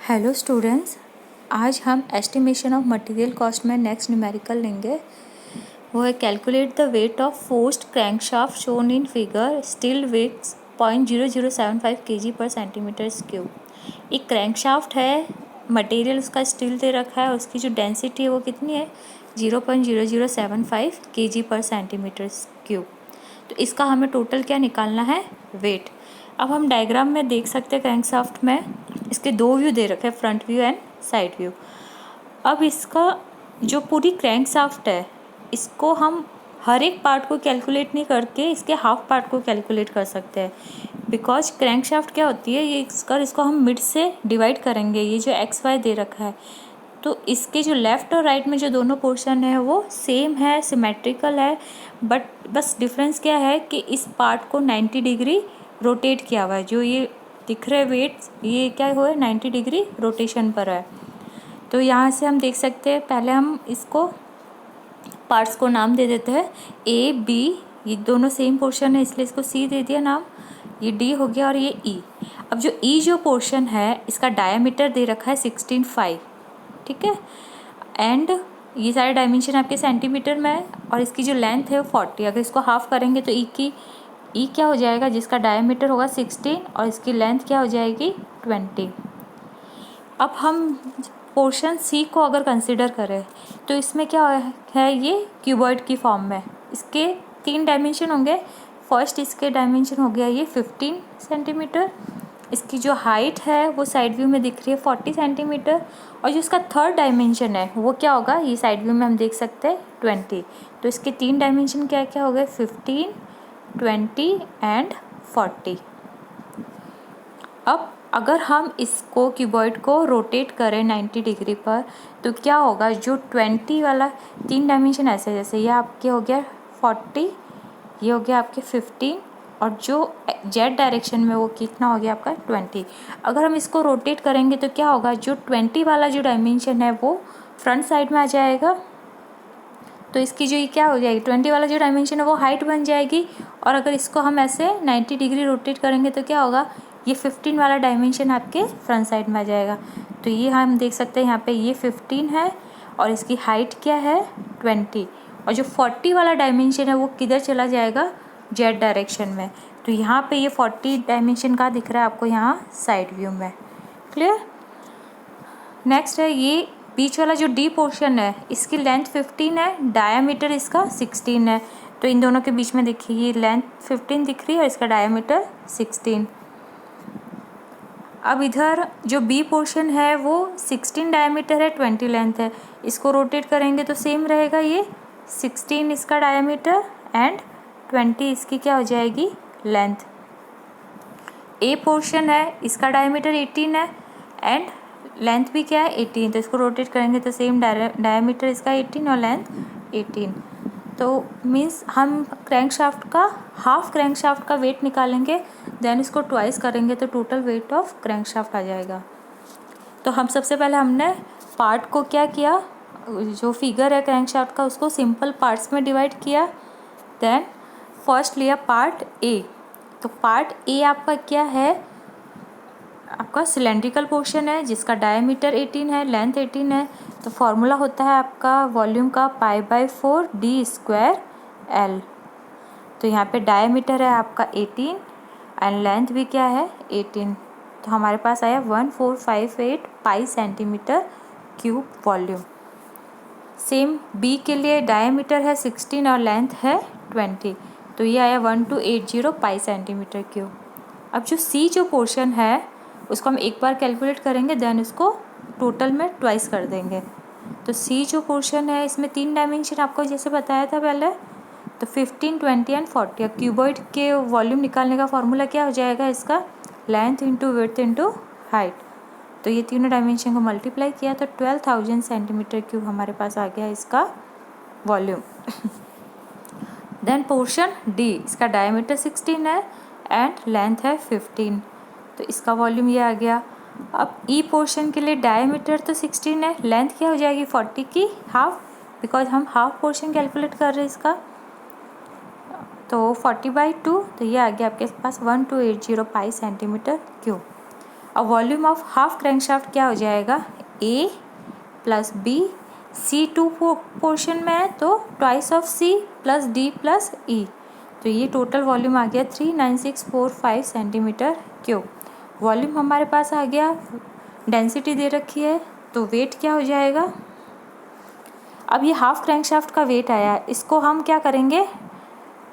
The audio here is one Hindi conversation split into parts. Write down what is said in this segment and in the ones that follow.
हेलो स्टूडेंट्स, आज हम एस्टिमेशन ऑफ मटेरियल कॉस्ट में नेक्स्ट न्यूमेरिकल लेंगे। वो है calculate the weight of forced crankshaft shown in figure steel weighs 0.0075 kg पर सेंटीमीटर क्यूब। एक क्रैंकशाफ्ट है, मटेरियल उसका स्टील दे रखा है, उसकी जो डेंसिटी है वो कितनी है 0.0075 kg पर सेंटीमीटर क्यूब। तो इसका हमें टोटल क्या निकालना है, वेट। अब हम डायग्राम में देख सकते हैं क्रैंकशाफ्ट में इसके दो व्यू दे रखे हैं, front view and side view. अब इसका जो पूरी क्रैंकशाफ्ट है इसको हम हर एक पार्ट को कैलकुलेट नहीं करके इसके हाफ पार्ट को कैलकुलेट कर सकते हैं। बिकॉज क्रैंकशाफ्ट क्या होती है, ये इसको हम मिड से डिवाइड करेंगे। ये जो एक्स वाई दे रखा है तो इसके जो लेफ़्ट और राइट में जो दोनों पोर्शन है वो सेम है, सिमेट्रिकल है। बट बस डिफरेंस क्या है कि इस पार्ट को 90 डिग्री रोटेट किया हुआ है। जो ये दिख रहे वेट्स ये क्या हुआ है, 90 डिग्री रोटेशन पर है। तो यहाँ से हम देख सकते हैं, पहले हम इसको पार्ट्स को नाम दे देते हैं ए बी। ये दोनों सेम पोर्शन है इसलिए इसको सी दे दिया नाम। ये डी हो गया और ये ई। अब जो ई जो पोर्शन है इसका डायमीटर दे रखा है 16.5, ठीक है। एंड ये सारे डायमेंशन आपके सेंटीमीटर में है और इसकी जो लेंथ है वो 40। अगर इसको हाफ करेंगे तो ई क्या हो जाएगा, जिसका डायमीटर होगा 16 और इसकी लेंथ क्या हो जाएगी 20। अब हम पोर्शन सी को अगर कंसिडर करें तो इसमें क्या है, ये क्यूबॉइड की फॉर्म में। इसके 3 डायमेंशन होंगे। फर्स्ट इसके डायमेंशन हो गया ये 15 सेंटीमीटर। इसकी जो हाइट है वो साइड व्यू में दिख रही है 40 सेंटीमीटर। और जो इसका थर्ड डायमेंशन है वो क्या होगा, ये साइड व्यू में हम देख सकते हैं 20। तो इसके 3 डायमेंशन क्या क्या हो गए, 15, 20 एंड 40। अब अगर हम इसको क्यूबॉइड को रोटेट करें 90 डिग्री पर तो क्या होगा, जो 20 वाला 3 डायमेंशन ऐसे जैसे ये आपके हो गया 40, ये हो गया आपके 15 और जो जेड डायरेक्शन में वो कितना हो गया आपका 20। अगर हम इसको रोटेट करेंगे तो क्या होगा, जो 20 वाला जो डायमेंशन है वो फ्रंट साइड में आ जाएगा। तो इसकी जो ये क्या हो जाएगी, 20 वाला जो डायमेंशन है वो हाइट बन जाएगी। और अगर इसको हम ऐसे 90 डिग्री रोटेट करेंगे तो क्या होगा, ये 15 वाला डायमेंशन आपके फ्रंट साइड में आ जाएगा। तो ये हम देख सकते हैं यहाँ पे ये 15 है और इसकी हाइट क्या है 20। और जो 40 वाला डायमेंशन है वो किधर चला जाएगा, जेड डायरेक्शन में। तो यहाँ पे ये 40 डायमेंशन का दिख रहा है आपको यहाँ साइड व्यू में। क्लियर। नेक्स्ट है ये बीच वाला जो डी पोर्शन है इसकी लेंथ 15 है, डायामीटर इसका 16 है। तो इन दोनों के बीच में देखिए ये लेंथ 15 दिख रही है और इसका डायामीटर 16। अब इधर जो बी पोर्शन है वो 16 डायमीटर है, 20 लेंथ है। इसको रोटेट करेंगे तो सेम रहेगा, ये 16 इसका डायमीटर एंड 20 इसकी क्या हो जाएगी लेंथ। ए पोर्शन है इसका डायमीटर 18 है एंड लेंथ भी क्या है 18। तो इसको रोटेट करेंगे तो सेम डायमीटर इसका 18 और लेंथ 18। तो मीन्स हम क्रैंकशाफ्ट का हाफ क्रैंकशाफ्ट का वेट निकालेंगे, देन इसको ट्वाइस करेंगे तो टोटल वेट ऑफ क्रैंकशाफ्ट आ जाएगा। तो हम सबसे पहले हमने पार्ट को क्या किया, जो फिगर है क्रैंकशाफ्ट का उसको सिंपल पार्ट्स में डिवाइड किया। देन फर्स्ट लिया पार्ट ए। तो पार्ट ए आपका क्या है, आपका सिलेंड्रिकल पोर्शन है जिसका डायमीटर 18 है, लेंथ 18 है। तो फॉर्मूला होता है आपका वॉल्यूम का π/4 d² L। तो यहाँ पे डायमीटर है आपका 18 एंड लेंथ भी क्या है 18। तो हमारे पास आया 1458 pi centimetre cube volume. Same B के लिए डायमीटर है 16 और लेंथ है 20। तो ये आया 1280 पाई सेंटीमीटर क्यूब। अब जो सी जो पोर्शन है उसको हम एक बार कैलकुलेट करेंगे, देन उसको टोटल में ट्वाइस कर देंगे। तो सी जो पोर्शन है इसमें 3 डायमेंशन आपको जैसे बताया था पहले, तो 15, 20 एंड 40। अब क्यूबॉइड के वॉल्यूम निकालने का फॉर्मूला क्या हो जाएगा, इसका length into width into height. तो ये तीनों डायमेंशन को मल्टीप्लाई किया तो 12,000 सेंटीमीटर क्यूब हमारे पास आ गया इसका वॉल्यूम। देन पोर्शन डी, इसका डायमीटर 16 है एंड लेंथ है 15। तो इसका वॉल्यूम ये आ गया। अब ई पोर्शन के लिए डायमीटर तो 16 है, लेंथ क्या हो जाएगी 40 की हाफ, बिकॉज हम हाफ पोर्शन कैलकुलेट कर रहे हैं इसका। तो 40/2, तो ये आ गया आपके पास 1280 पाई सेंटीमीटर क्यूब। अब वॉल्यूम ऑफ हाफ क्रैंकशाफ्ट क्या हो जाएगा, A plus B, C two portion में है तो twice of C plus D plus E, तो ये टोटल वॉल्यूम आ गया 39645 सेंटीमीटर क्यूब। वॉल्यूम हमारे पास आ गया, डेंसिटी दे रखी है, तो वेट क्या हो जाएगा। अब ये हाफ क्रैंकशाफ्ट का वेट आया, इसको हम क्या करेंगे,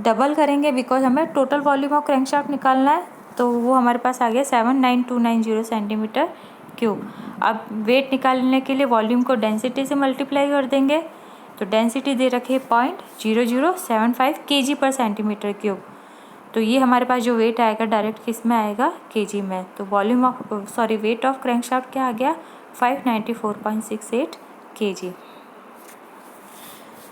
डबल करेंगे, बिकॉज हमें टोटल वॉल्यूम ऑफ क्रैंकशाफ्ट निकालना है, तो वो हमारे पास आ गया 79290 सेंटीमीटर क्यूब। अब वेट निकालने के लिए वॉल्यूम को डेंसिटी से मल्टीप्लाई कर देंगे, तो डेंसिटी दे रखी है 0.0075 kg पर सेंटीमीटर क्यूब, तो ये हमारे पास जो वेट आएगा डायरेक्ट किस में आएगा, kg में। तो volume of weight of crankshaft क्या आ गया, 594.68 kg।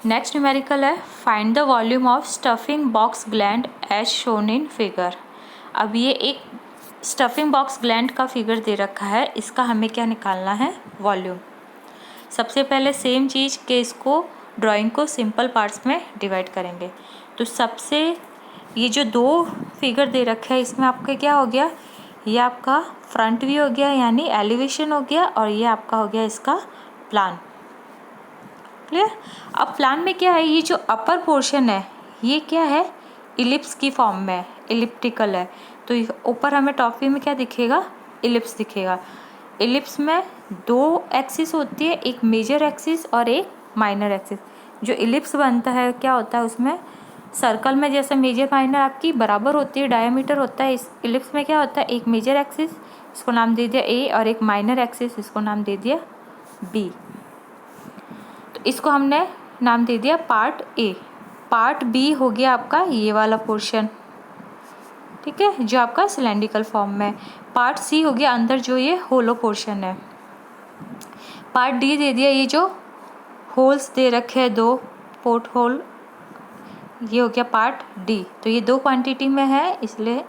नेक्स्ट न्यूमेरिकल है, find the volume of stuffing box gland as shown in figure. अब ये एक स्टफिंग बॉक्स ग्लैंड का फिगर दे रखा है, इसका हमें क्या निकालना है, वॉल्यूम। सबसे पहले सेम चीज़ के इसको ड्राइंग को सिंपल पार्ट्स में डिवाइड करेंगे। तो सबसे ये जो दो फिगर दे रखे हैं इसमें आपका क्या हो गया, ये आपका फ्रंट व्यू हो गया यानी एलिवेशन हो गया, और ये आपका हो गया इसका प्लान। क्लियर। अब प्लान में क्या है, ये जो अपर पोर्शन है ये क्या है, इलिप्स की फॉर्म में है, इलिप्टिकल है, तो ऊपर हमें टॉप व्यू में क्या दिखेगा, इलिप्स दिखेगा। इलिप्स में दो एक्सिस होती है, एक मेजर एक्सिस और एक माइनर एक्सिस। जो इलिप्स बनता है क्या होता है, उसमें सर्कल में जैसे मेजर माइनर आपकी बराबर होती है, डायमीटर होता है, इस इलिप्स में क्या होता है, एक मेजर एक्सिस इसको नाम दे दिया ए और एक माइनर एक्सिस इसको नाम दे दिया बी। तो इसको हमने नाम दे दिया पार्ट ए। पार्ट बी हो गया आपका ये वाला पोर्शन, ठीक है, जो आपका सिलेंड्रिकल फॉर्म में। पार्ट सी हो गया अंदर जो ये होलो पोर्शन है। पार्ट डी दे दिया ये जो होल्स दे रखे हैं, दो पोर्ट होल, ये हो गया पार्ट डी। तो ये दो क्वांटिटी में है इसलिए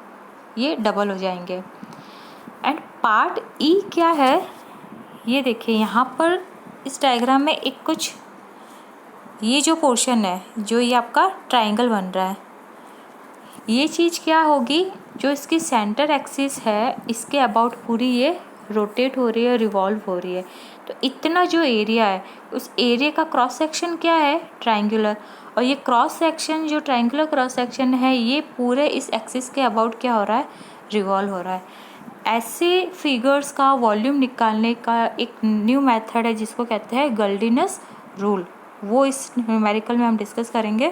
ये डबल हो जाएंगे। एंड पार्ट ई क्या है, ये देखिए यहाँ पर इस डायग्राम में एक कुछ ये जो पोर्शन है, जो ये आपका ट्रायंगल बन रहा है, ये चीज़ क्या होगी, जो इसकी सेंटर एक्सिस है इसके अबाउट पूरी ये रोटेट हो रही है, रिवॉल्व हो रही है। तो इतना जो एरिया है उस एरिया का क्रॉस सेक्शन क्या है, ट्रायंगुलर, और ये क्रॉस सेक्शन जो ट्रायंगुलर क्रॉस सेक्शन है ये पूरे इस एक्सिस के अबाउट क्या हो रहा है, रिवॉल्व हो रहा है। ऐसे फिगर्स का वॉल्यूम निकालने का एक न्यू मेथड है जिसको कहते हैं गल्डिनस रूल, वो इस न्यूमेरिकल में हम डिस्कस करेंगे।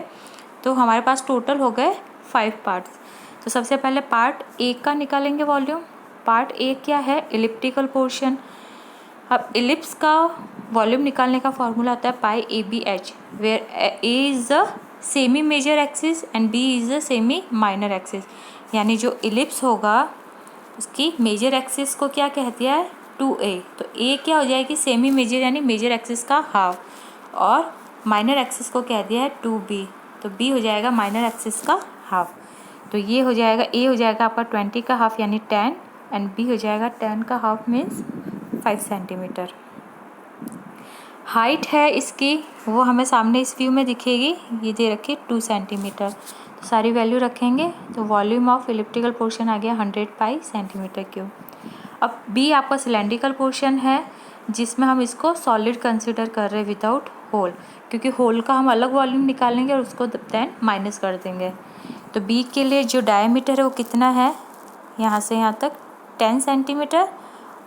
तो हमारे पास टोटल हो गए 5 पार्ट्स। तो सबसे पहले पार्ट ए का निकालेंगे वॉल्यूम। पार्ट ए क्या है, इलिप्टिकल पोर्शन। अब इलिप्स का वॉल्यूम निकालने का फॉर्मूला होता है pi A B H, where A is the semi major axis and B is the semi minor axis. यानी जो इलिप्स होगा उसकी मेजर एक्सिस को क्या कह दिया है, 2a। तो a क्या हो जाएगी, सेमी मेजर यानी मेजर एक्सिस का हाफ, और माइनर एक्सिस को कह दिया है 2b, तो b हो जाएगा माइनर एक्सिस का हाफ। तो ये हो जाएगा, a हो जाएगा आपका 20 का हाफ यानी 10, एंड b हो जाएगा 10 का हाफ मीन्स 5 सेंटीमीटर। हाइट है इसकी वो हमें सामने इस व्यू में दिखेगी, ये दे रखी 2 सेंटीमीटर। तो सारी वैल्यू रखेंगे तो वॉल्यूम ऑफ इलिप्टिकल पोर्शन आ गया 100 पाई सेंटीमीटर क्यूब। अब बी आपका सिलेंड्रिकल पोर्शन है जिसमें हम इसको सॉलिड कंसिडर कर रहे हैं विदाउट होल, क्योंकि होल का हम अलग वॉल्यूम निकालेंगे और उसको देन माइनस कर देंगे। तो बी के लिए जो डायमीटर है वो कितना है, यहाँ से यहाँ तक 10 सेंटीमीटर,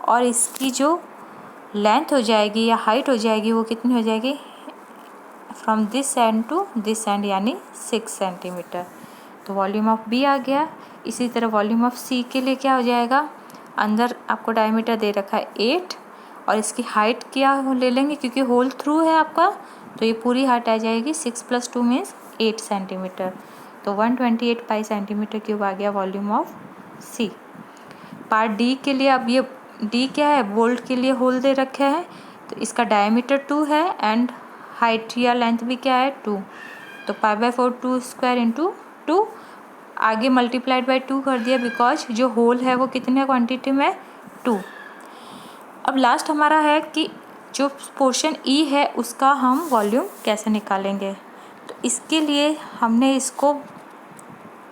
और इसकी जो लेंथ हो जाएगी या हाइट हो जाएगी वो कितनी हो जाएगी, from this end to this end यानी 6 सेंटीमीटर। तो वॉल्यूम ऑफ बी आ गया। इसी तरह वॉल्यूम ऑफ सी के लिए क्या हो जाएगा, अंदर आपको डायमीटर दे रखा है 8, और इसकी हाइट क्या ले लेंगे क्योंकि होल थ्रू है आपका, तो ये पूरी हाइट आ जाएगी 6 + 2 मीन्स 8 सेंटीमीटर। तो 128 पाई सेंटीमीटर क्यूब आ गया volume of C. Part D के लिए, अब ये डी क्या है, बोल्ट के लिए होल दे रखे हैं, तो इसका डायमीटर 2 है एंड हाइट या लेंथ भी क्या है 2, तो π/4 2 स्क्वायर इंटू 2, आगे मल्टीप्लाइड बाई 2 कर दिया बिकॉज जो होल है वो कितने क्वांटिटी में 2। अब लास्ट हमारा है कि जो पोर्शन ई है उसका हम वॉल्यूम कैसे निकालेंगे। तो इसके लिए हमने इसको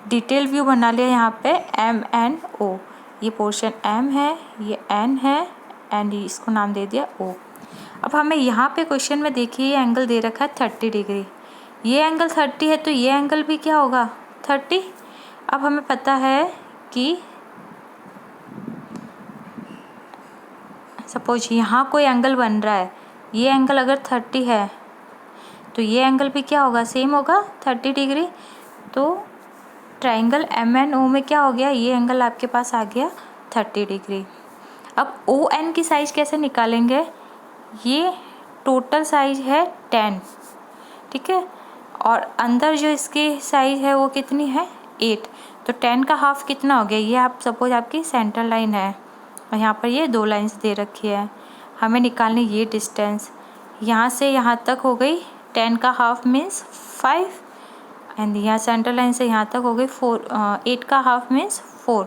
डिटेल व्यू बना लिया यहाँ पे M N O, ये पोर्शन M है, ये N है एंड इसको नाम दे दिया O। अब हमें यहाँ पे क्वेश्चन में देखिए ये एंगल दे रखा है 30 डिग्री, ये एंगल 30 है तो ये एंगल भी क्या होगा 30। अब हमें पता है कि सपोज यहाँ कोई एंगल बन रहा है, ये एंगल अगर 30 है तो ये एंगल भी क्या होगा सेम होगा 30 डिग्री। तो ट्राइंगल MNO में क्या हो गया, ये एंगल आपके पास आ गया 30 डिग्री। अब ON की साइज कैसे निकालेंगे, ये टोटल साइज है 10, ठीक है, और अंदर जो इसकी साइज है वो कितनी है 8, तो 10 का हाफ कितना हो गया, ये आप सपोज आपकी सेंटर लाइन है और यहाँ पर ये 2 लाइंस दे रखी है, हमें निकालनी ये डिस्टेंस यहाँ से यहाँ तक हो गई 10 का हाफ मीन्स 5 एंड यहाँ सेंटर लाइन से यहाँ तक हो गई 8 का हाफ मीन्स 4,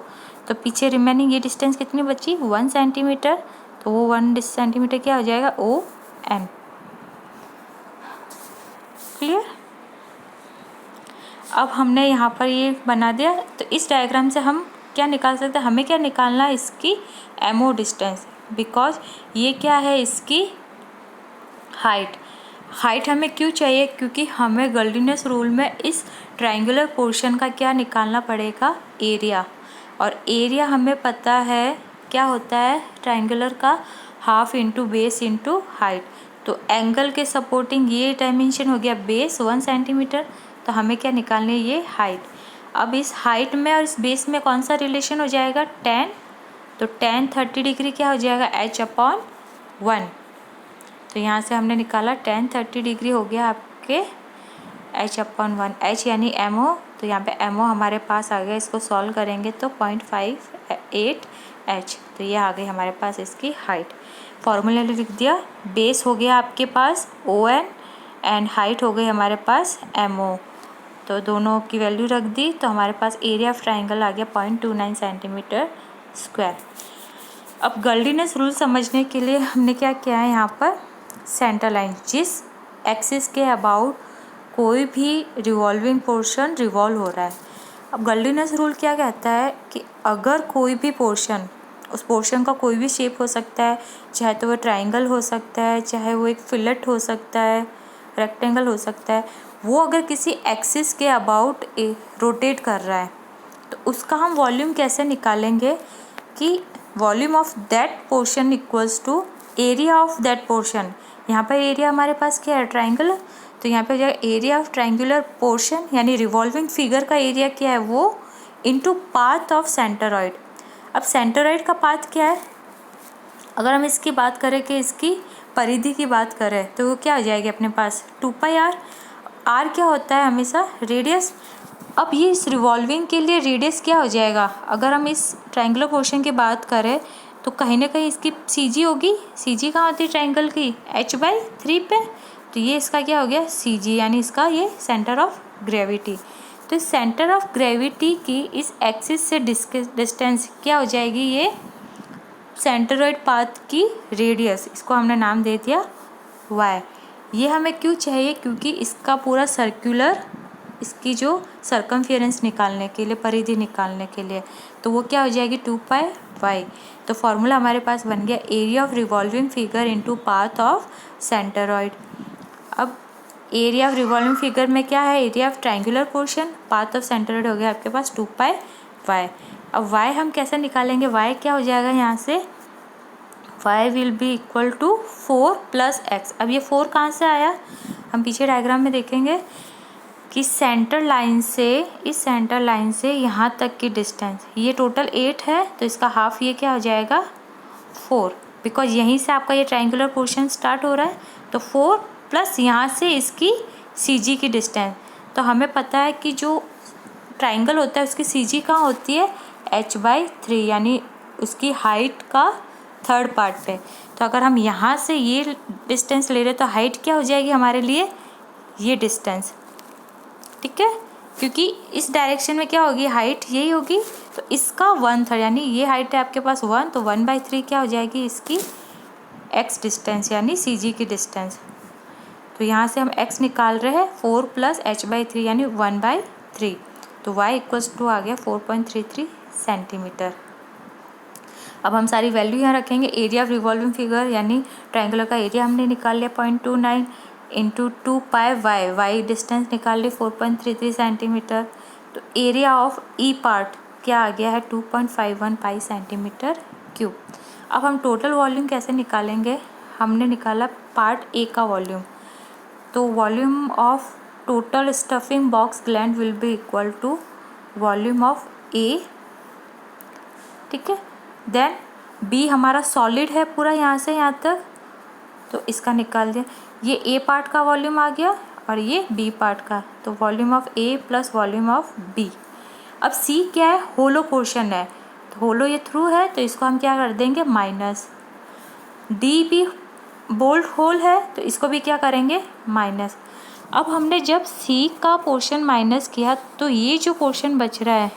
तो पीछे रिमेनिंग ये डिस्टेंस कितनी बची 1 सेंटीमीटर, तो वो 1 सेंटीमीटर क्या हो जाएगा ON। क्लियर। अब हमने यहाँ पर ये बना दिया, तो इस डायग्राम से हम क्या निकाल सकते हैं, हमें क्या निकालना है इसकी MO डिस्टेंस, बिकॉज ये क्या है इसकी हाइट हमें क्यों चाहिए, क्योंकि हमें गॉल्डिनस रूल में इस ट्रायंगुलर पोर्शन का क्या निकालना पड़ेगा एरिया, और एरिया हमें पता है क्या होता है ट्रायंगुलर का half into base into height. तो एंगल के सपोर्टिंग ये डायमेंशन हो गया बेस 1 सेंटीमीटर, तो हमें क्या निकालनी है ये हाइट। अब इस हाइट में और इस बेस में कौन सा रिलेशन हो जाएगा 10, तो 10 30 डिग्री क्या हो जाएगा H/1, तो यहाँ से हमने निकाला 10 30 डिग्री हो गया आपके H/1, H यानी MO, तो यहाँ पे MO हमारे पास आ गया, इसको सॉल्व करेंगे तो 0.58H, तो ये आ गई हमारे पास इसकी हाइट। फॉर्मूला लिख दिया, बेस हो गया आपके पास ON एंड हाइट हो गई हमारे पास MO, तो दोनों की वैल्यू रख दी, तो हमारे पास एरिया ऑफ ट्राइंगल आ गया 0.29 सेंटीमीटर स्क्वायर। अब गॉल्डिनस रूल समझने के लिए हमने क्या किया है, यहाँ पर सेंटर लाइन जिस एक्सिस के अबाउट कोई भी रिवॉल्विंग पोर्शन रिवॉल्व हो रहा है। अब गॉल्डिनस रूल क्या कहता है कि अगर कोई भी पोर्शन, उस पोर्शन का कोई भी शेप हो सकता है, चाहे तो वो ट्राइंगल हो सकता है, चाहे वो एक फिलेट हो सकता है, रेक्टेंगल हो सकता है, वो अगर किसी एक्सिस के अबाउट रोटेट कर रहा है तो उसका हम वॉल्यूम कैसे निकालेंगे कि volume of that portion equals to area of that portion. यहाँ पर एरिया हमारे पास क्या है ट्राइंगल, तो यहाँ पे हो जाएगा एरिया ऑफ ट्राइंगुलर पोर्शन यानी रिवॉल्विंग फिगर का एरिया क्या है वो इनटू पाथ ऑफ सेंटरॉइड। अब सेंटरॉइड का पाथ क्या है, अगर हम इसकी बात करें कि इसकी परिधि की बात करें तो वो क्या हो जाएगी अपने पास 2πr। r क्या होता है हमेशा रेडियस। अब ये इस रिवॉल्विंग के लिए रेडियस क्या हो जाएगा, अगर हम इस ट्रायंगुलर पोर्शन की बात करें तो कहीं ना कहीं इसकी CG होगी, CG कहाँ होती है ट्रायंगल की H/3 पे, तो ये इसका क्या हो गया CG यानी इसका ये सेंटर ऑफ ग्रेविटी। तो इस सेंटर ऑफ ग्रेविटी की इस एक्सिस से डिस्टेंस क्या हो जाएगी ये सेंटरॉइड पाथ की रेडियस, इसको हमने नाम दे दिया y। ये हमें क्यों चाहिए, क्योंकि इसका पूरा सर्कुलर इसकी जो सर्कमफेरेंस निकालने के लिए, परिधि निकालने के लिए, तो वो क्या हो जाएगी 2πy। तो फॉर्मूला हमारे पास बन गया area of revolving figure into path of centroid. अब एरिया ऑफ रिवॉल्विंग फिगर में क्या है area of triangular portion, path of centroid हो गया आपके पास 2πy। अब y हम कैसे निकालेंगे, y क्या हो जाएगा यहाँ से y will be equal to 4 + x। अब ये 4 कहाँ से आया, हम पीछे डायग्राम में देखेंगे कि सेंटर लाइन से इस सेंटर लाइन से यहाँ तक की डिस्टेंस ये टोटल 8 है, तो इसका हाफ ये क्या हो जाएगा 4, बिकॉज यहीं से आपका ये ट्रायंगुलर पोर्शन स्टार्ट हो रहा है, तो 4 प्लस यहाँ से इसकी CG की डिस्टेंस। तो हमें पता है कि जो ट्रायंगल होता है उसकी CG कहाँ होती है H/3 यानी उसकी हाइट का थर्ड पार्ट पे। तो अगर हम यहाँ से ये डिस्टेंस ले रहे तो हाइट क्या हो जाएगी हमारे लिए ये डिस्टेंस, ठीक है, क्योंकि इस डायरेक्शन में क्या होगी हाइट यही होगी, तो इसका 1/3 यानी ये हाइट है आपके पास 1, तो 1/3 क्या हो जाएगी इसकी x डिस्टेंस यानी CG की डिस्टेंस। तो यहाँ से हम x निकाल रहे हैं 4 + H/3 यानी 1/3, तो y = आ गया 4.33 सेंटीमीटर। अब हम सारी वैल्यू यहाँ रखेंगे। एरिया ऑफ रिवॉल्विंग फिगर यानी ट्रायंगुलर का एरिया हमने निकाल लिया 0.29 इंटू 2 पाई वाई, वाई डिस्टेंस निकाल ली 4.33 सेंटीमीटर। तो एरिया ऑफ ई पार्ट क्या आ गया है 2.51 पाई सेंटीमीटर क्यूब। अब हम टोटल वॉल्यूम कैसे निकालेंगे, हमने निकाला पार्ट ए का वॉल्यूम, तो volume of total stuffing box gland will be equal to volume of A, ठीक है। देन बी हमारा सॉलिड है पूरा यहाँ से यहाँ तक, तो इसका निकाल दिया। ये ए पार्ट का वॉल्यूम आ गया और ये बी पार्ट का, तो volume of A plus volume of B. अब सी क्या है, होलो पोर्शन है, तो होलो ये थ्रू है तो इसको हम क्या कर देंगे माइनस। डी भी बोल्ट होल है तो इसको भी क्या करेंगे माइनस। अब हमने जब सी का पोर्शन माइनस किया तो ये जो पोर्शन बच रहा है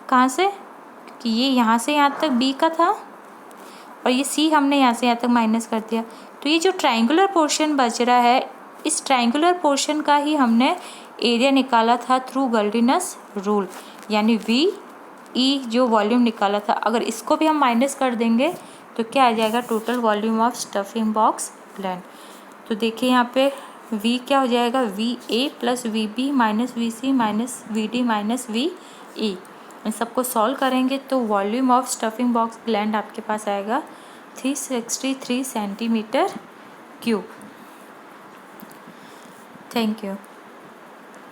कहाँ से, कि ये यहाँ से यहाँ तक बी का था और ये सी हमने यहाँ से यहाँ तक माइनस कर दिया, तो ये जो ट्रायंगुलर पोर्शन बच रहा है इस ट्रायंगुलर पोर्शन का ही हमने एरिया निकाला था थ्रू गॉल्डिनस रूल, यानी वी ई जो वॉल्यूम निकाला था, अगर इसको भी हम माइनस कर देंगे तो क्या आ जाएगा total volume of stuffing box gland. तो देखिए यहाँ पे v क्या हो जाएगा, V A plus V B minus V C minus V D minus V E. इन सबको सॉल्व करेंगे तो volume of stuffing box gland आपके पास आएगा 363 सेंटीमीटर क्यूब। Thank you.